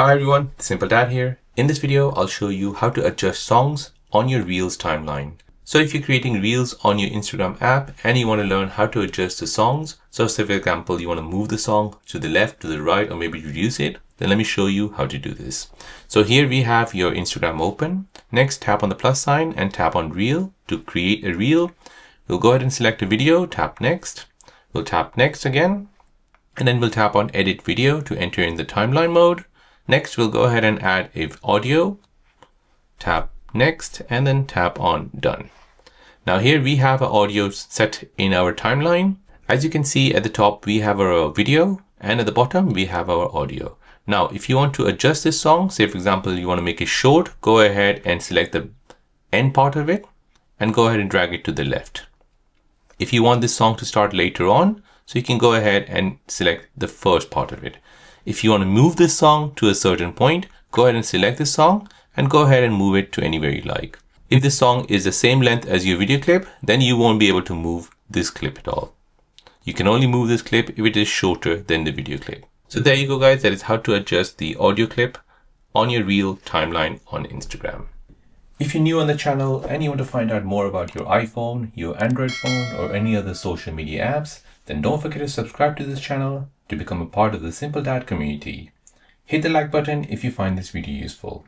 Hi everyone, Simple Dad here. In this video, I'll show you how to adjust songs on your Reels timeline. So if you're creating Reels on your Instagram app and you want to learn how to adjust the songs, so say for example, you want to move the song to the left, to the right, or maybe reduce it, then let me show you how to do this. So here we have your Instagram open. Next, tap on the plus sign and tap on Reel to create a Reel. We'll go ahead and select a video, tap Next. We'll tap Next again, and then we'll tap on Edit Video to enter in the timeline mode. Next, we'll go ahead and add a audio, tap Next, and then tap on Done. Now here we have our audio set in our timeline. As you can see at the top, we have our video, and at the bottom, we have our audio. Now, if you want to adjust this song, say for example, you want to make it short, go ahead and select the end part of it and go ahead and drag it to the left. If you want this song to start later on, so you can go ahead and select the first part of it. If you want to move this song to a certain point, go ahead and select this song and go ahead and move it to anywhere you like. If this song is the same length as your video clip, then you won't be able to move this clip at all. You can only move this clip if it is shorter than the video clip. So there you go guys, that is how to adjust the audio clip on your Reel timeline on Instagram. If you're new on the channel and you want to find out more about your iPhone, your Android phone, or any other social media apps, then don't forget to subscribe to this channel to become a part of the Simple Dad community. Hit the like button if you find this video useful.